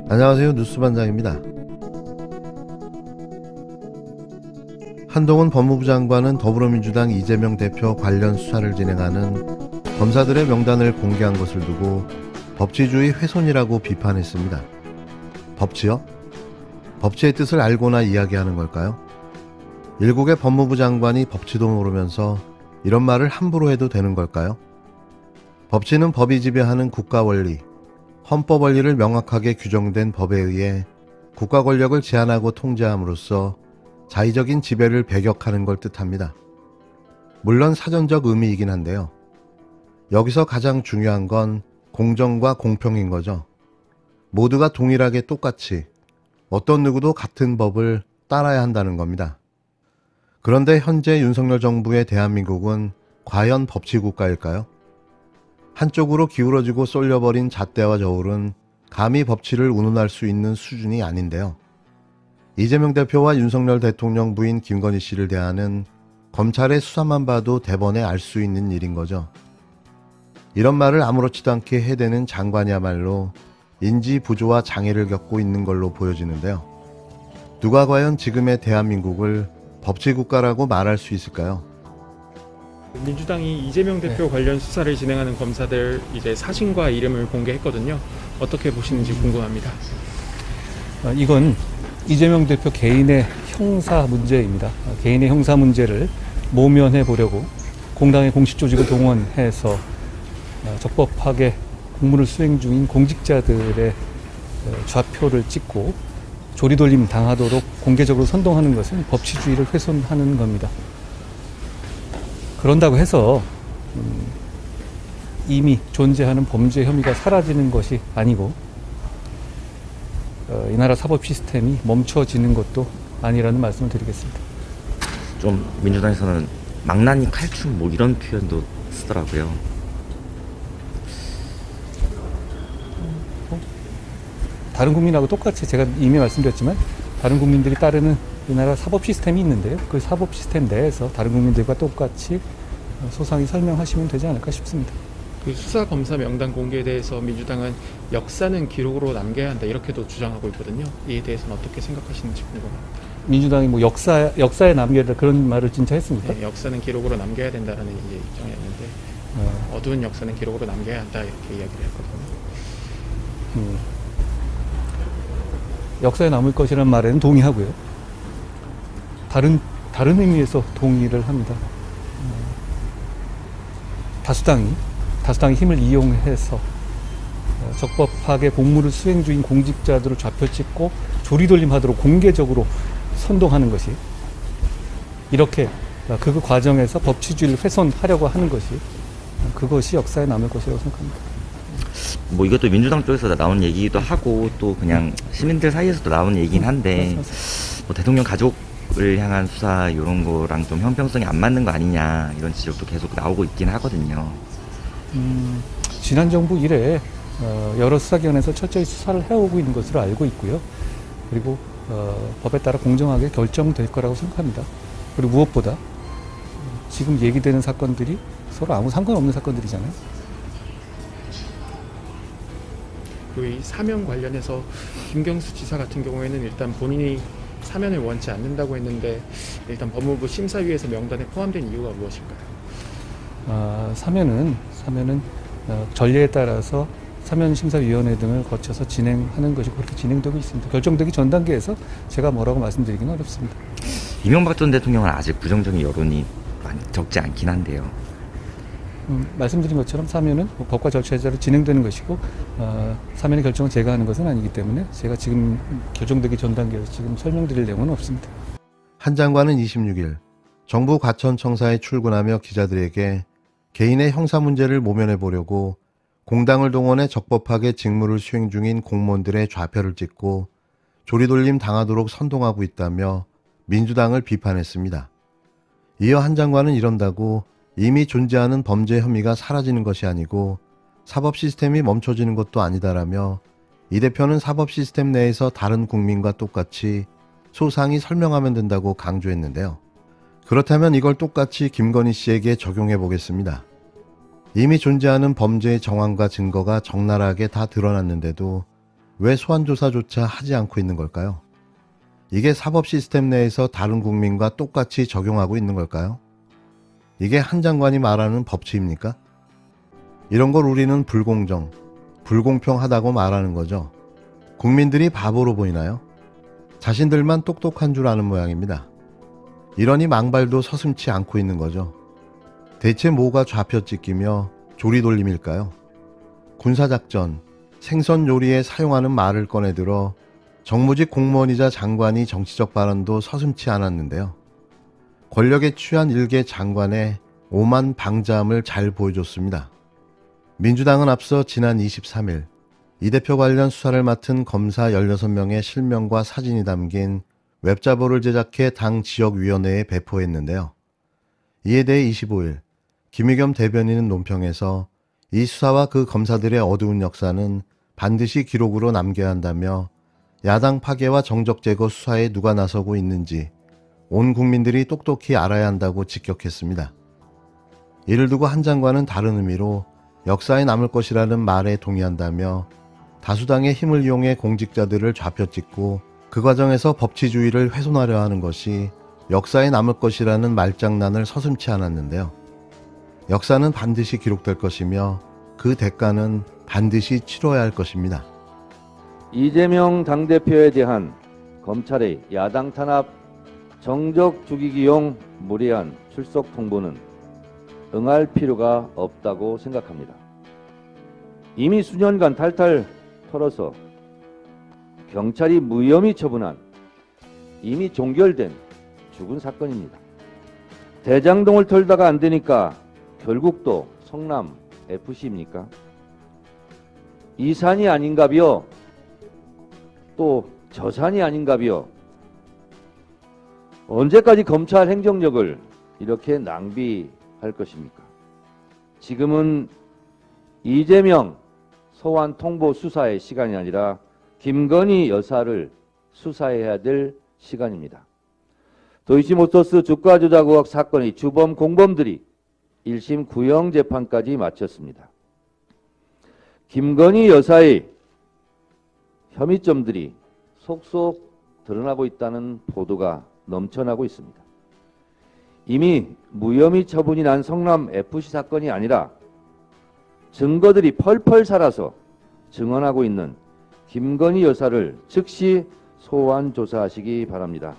안녕하세요. 뉴스반장입니다. 한동훈 법무부 장관은 더불어민주당 이재명 대표 관련 수사를 진행하는 검사들의 명단을 공개한 것을 두고 법치주의 훼손이라고 비판했습니다. 법치요? 법치의 뜻을 알고나 이야기하는 걸까요? 일국의 법무부 장관이 법치도 모르면서 이런 말을 함부로 해도 되는 걸까요? 법치는 법이 지배하는 국가 원리, 헌법 원리를 명확하게 규정된 법에 의해 국가 권력을 제한하고 통제함으로써 자의적인 지배를 배격하는 걸 뜻합니다. 물론 사전적 의미이긴 한데요. 여기서 가장 중요한 건 공정과 공평인 거죠. 모두가 동일하게 똑같이 어떤 누구도 같은 법을 따라야 한다는 겁니다. 그런데 현재 윤석열 정부의 대한민국은 과연 법치국가일까요? 한쪽으로 기울어지고 쏠려버린 잣대와 저울은 감히 법치를 운운할 수 있는 수준이 아닌데요. 이재명 대표와 윤석열 대통령 부인 김건희 씨를 대하는 검찰의 수사만 봐도 대번에 알 수 있는 일인 거죠. 이런 말을 아무렇지도 않게 해대는 장관이야말로 인지 부조와 장애를 겪고 있는 걸로 보여지는데요. 누가 과연 지금의 대한민국을 법치국가라고 말할 수 있을까요? 민주당이 이재명 대표 관련 수사를 진행하는 검사들 이제 사진과 이름을 공개했거든요. 어떻게 보시는지 궁금합니다. 이건 이재명 대표 개인의 형사 문제입니다. 개인의 형사 문제를 모면해 보려고 공당의 공식 조직을 동원해서 적법하게 공무를 수행 중인 공직자들의 좌표를 찍고 조리돌림 당하도록 공개적으로 선동하는 것은 법치주의를 훼손하는 겁니다. 그런다고 해서 이미 존재하는 범죄 혐의가 사라지는 것이 아니고 이 나라 사법 시스템이 멈춰지는 것도 아니라는 말씀을 드리겠습니다. 좀 민주당에서는 망나니 칼춤 뭐 이런 표현도 쓰더라고요. 다른 국민하고 똑같이 제가 이미 말씀드렸지만 다른 국민들이 따르는 이 나라 사법 시스템이 있는데요. 그 사법 시스템 내에서 다른 국민들과 똑같이 소상히 설명하시면 되지 않을까 싶습니다. 그 수사 검사 명단 공개에 대해서 민주당은 역사는 기록으로 남겨야 한다 이렇게도 주장하고 있거든요. 이에 대해서는 어떻게 생각하시는지 궁금합니다. 민주당이 뭐 역사에 남겨야 된다 그런 말을 진짜 했습니까? 네, 역사는 기록으로 남겨야 된다는 이제 입장이었는데 어두운 역사는 기록으로 남겨야 한다 이렇게 이야기를 했거든요. 역사에 남을 것이라는 말에는 동의하고요. 다른 의미에서 동의를 합니다. 다수당이 힘을 이용해서 적법하게 공무를 수행 중인 공직자들을 좌표 찍고 조리돌림하도록 공개적으로 선동하는 것이 이렇게 그 과정에서 법치주의를 훼손하려고 하는 그것이 역사에 남을 것이라고 생각합니다. 뭐 이것도 민주당 쪽에서 나온 얘기기도 하고 또 그냥 시민들 사이에서도 나온 얘기긴 한데 뭐 대통령 가족을 향한 수사 이런 거랑 좀 형평성이 안 맞는 거 아니냐 이런 지적도 계속 나오고 있긴 하거든요. 지난 정부 이래 여러 수사기관에서 철저히 수사를 해오고 있는 것으로 알고 있고요. 그리고 법에 따라 공정하게 결정될 거라고 생각합니다. 그리고 무엇보다 지금 얘기되는 사건들이 서로 아무 상관없는 사건들이잖아요. 그 사면 관련해서 김경수 지사 같은 경우에는 일단 본인이 사면을 원치 않는다고 했는데 일단 법무부 심사위에서 명단에 포함된 이유가 무엇일까요? 사면은 전례에 따라서 사면심사위원회 등을 거쳐서 진행하는 것이고 그렇게 진행되고 있습니다. 결정되기 전 단계에서 제가 뭐라고 말씀드리기는 어렵습니다. 이명박 전 대통령은 아직 부정적인 여론이 적지 않긴 한데요. 말씀드린 것처럼 사면은 법과 절차에 따라 진행되는 것이고 사면의 결정은 제가 하는 것은 아니기 때문에 제가 지금 결정되기 전 단계에서 지금 설명드릴 내용은 없습니다. 한 장관은 26일 정부 과천청사에 출근하며 기자들에게 개인의 형사 문제를 모면해 보려고 공당을 동원해 적법하게 직무를 수행 중인 공무원들의 좌표를 찍고 조리돌림 당하도록 선동하고 있다며 민주당을 비판했습니다. 이어 한 장관은 이런다고 이미 존재하는 범죄 혐의가 사라지는 것이 아니고 사법 시스템이 멈춰지는 것도 아니다라며 이 대표는 사법 시스템 내에서 다른 국민과 똑같이 소상히 설명하면 된다고 강조했는데요. 그렇다면 이걸 똑같이 김건희 씨에게 적용해 보겠습니다. 이미 존재하는 범죄의 정황과 증거가 적나라하게 다 드러났는데도 왜 소환조사조차 하지 않고 있는 걸까요? 이게 사법 시스템 내에서 다른 국민과 똑같이 적용하고 있는 걸까요? 이게 한 장관이 말하는 법치입니까? 이런 걸 우리는 불공정, 불공평하다고 말하는 거죠. 국민들이 바보로 보이나요? 자신들만 똑똑한 줄 아는 모양입니다. 이러니 망발도 서슴지 않고 있는 거죠. 대체 뭐가 좌표찍기며 조리돌림일까요? 군사작전, 생선 요리에 사용하는 말을 꺼내들어 정무직 공무원이자 장관이 정치적 발언도 서슴지 않았는데요. 권력에 취한 일개 장관의 오만 방자함을 잘 보여줬습니다. 민주당은 앞서 지난 23일 이 대표 관련 수사를 맡은 검사 16명의 실명과 사진이 담긴 웹자보를 제작해 당 지역위원회에 배포했는데요. 이에 대해 25일 김의겸 대변인은 논평에서 이 수사와 그 검사들의 어두운 역사는 반드시 기록으로 남겨야 한다며 야당 파괴와 정적 제거 수사에 누가 나서고 있는지 온 국민들이 똑똑히 알아야 한다고 직격했습니다. 이를 두고 한 장관은 다른 의미로 역사에 남을 것이라는 말에 동의한다며 다수당의 힘을 이용해 공직자들을 좌표찍고 그 과정에서 법치주의를 훼손하려 하는 것이 역사에 남을 것이라는 말장난을 서슴지 않았는데요. 역사는 반드시 기록될 것이며 그 대가는 반드시 치러야 할 것입니다. 이재명 당대표에 대한 검찰의 야당 탄압, 정적 죽이기용 무리한 출석 통보는 응할 필요가 없다고 생각합니다. 이미 수년간 탈탈 털어서 경찰이 무혐의 처분한 이미 종결된 죽은 사건입니다. 대장동을 털다가 안 되니까 결국 또 성남 FC입니까? 이 산이 아닌가비요? 또 저 산이 아닌가비요? 언제까지 검찰 행정력을 이렇게 낭비할 것입니까? 지금은 이재명 소환 통보 수사의 시간이 아니라 김건희 여사를 수사해야 될 시간입니다. 도이치모터스 주가 조작 의혹 사건의 주범 공범들이 1심 구형 재판까지 마쳤습니다. 김건희 여사의 혐의점들이 속속 드러나고 있다는 보도가 넘쳐나고 있습니다. 이미 무혐의 처분이 난 성남 FC 사건이 아니라 증거들이 펄펄 살아서 증언하고 있는 김건희 여사를 즉시 소환 조사하시기 바랍니다.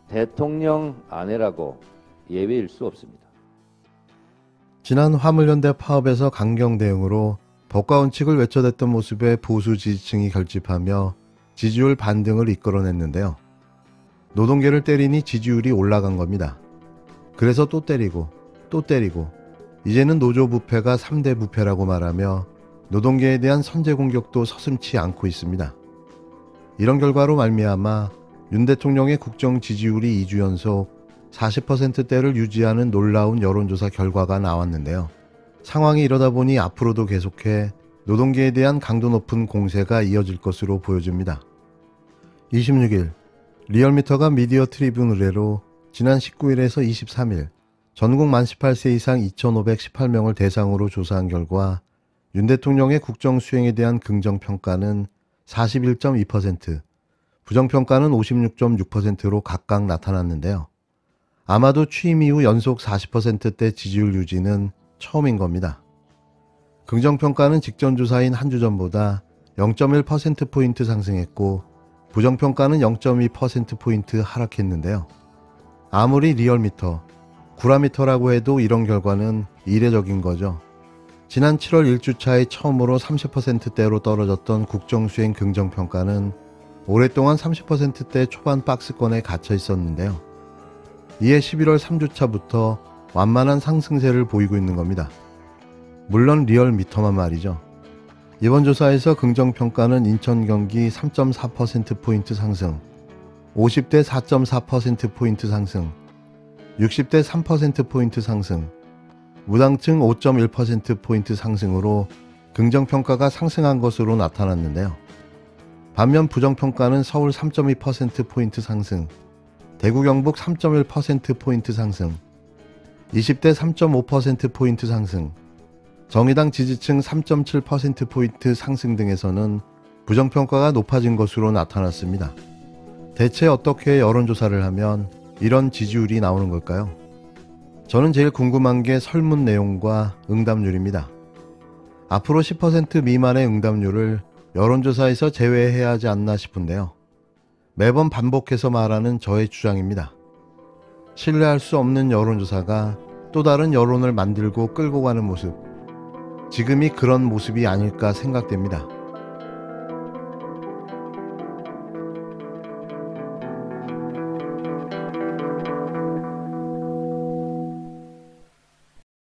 대통령 아내라고 예외일 수 없습니다. 지난 화물연대 파업에서 강경 대응으로 법과 원칙을 외쳐댔던 모습에 보수 지지층이 결집하며 지지율 반등을 이끌어냈는데요. 노동계를 때리니 지지율이 올라간 겁니다. 그래서 또 때리고 또 때리고 이제는 노조 부패가 3대 부패라고 말하며 노동계에 대한 선제 공격도 서슴지 않고 있습니다. 이런 결과로 말미암아 윤 대통령의 국정 지지율이 2주 연속 40%대를 유지하는 놀라운 여론조사 결과가 나왔는데요. 상황이 이러다 보니 앞으로도 계속해 노동계에 대한 강도 높은 공세가 이어질 것으로 보여집니다. 26일 리얼미터가 미디어 트리뷴 의뢰로 지난 19일에서 23일 전국 만 18세 이상 2,518명을 대상으로 조사한 결과 윤 대통령의 국정 수행에 대한 긍정평가는 41.2%, 부정평가는 56.6%로 각각 나타났는데요. 아마도 취임 이후 연속 40%대 지지율 유지는 처음인 겁니다. 긍정평가는 직전 조사인 한 주 전보다 0.1%포인트 상승했고 부정평가는 0.2%포인트 하락했는데요. 아무리 리얼미터, 구라미터라고 해도 이런 결과는 이례적인 거죠. 지난 7월 1주차에 처음으로 30%대로 떨어졌던 국정수행 긍정평가는 오랫동안 30%대 초반 박스권에 갇혀 있었는데요. 이에 11월 3주차부터 완만한 상승세를 보이고 있는 겁니다. 물론 리얼미터만 말이죠. 이번 조사에서 긍정평가는 인천 경기 3.4%포인트 상승, 50대 4.4%포인트 상승, 60대 3%포인트 상승, 무당층 5.1%포인트 상승으로 긍정평가가 상승한 것으로 나타났는데요. 반면 부정평가는 서울 3.2%포인트 상승, 대구 경북 3.1%포인트 상승, 20대 3.5%포인트 상승, 정의당 지지층 3.7%포인트 상승 등에서는 부정평가가 높아진 것으로 나타났습니다. 대체 어떻게 여론조사를 하면 이런 지지율이 나오는 걸까요? 저는 제일 궁금한 게 설문 내용과 응답률입니다. 앞으로 10% 미만의 응답률을 여론조사에서 제외해야 하지 않나 싶은데요. 매번 반복해서 말하는 저의 주장입니다. 신뢰할 수 없는 여론조사가 또 다른 여론을 만들고 끌고 가는 모습, 지금이 그런 모습이 아닐까 생각됩니다.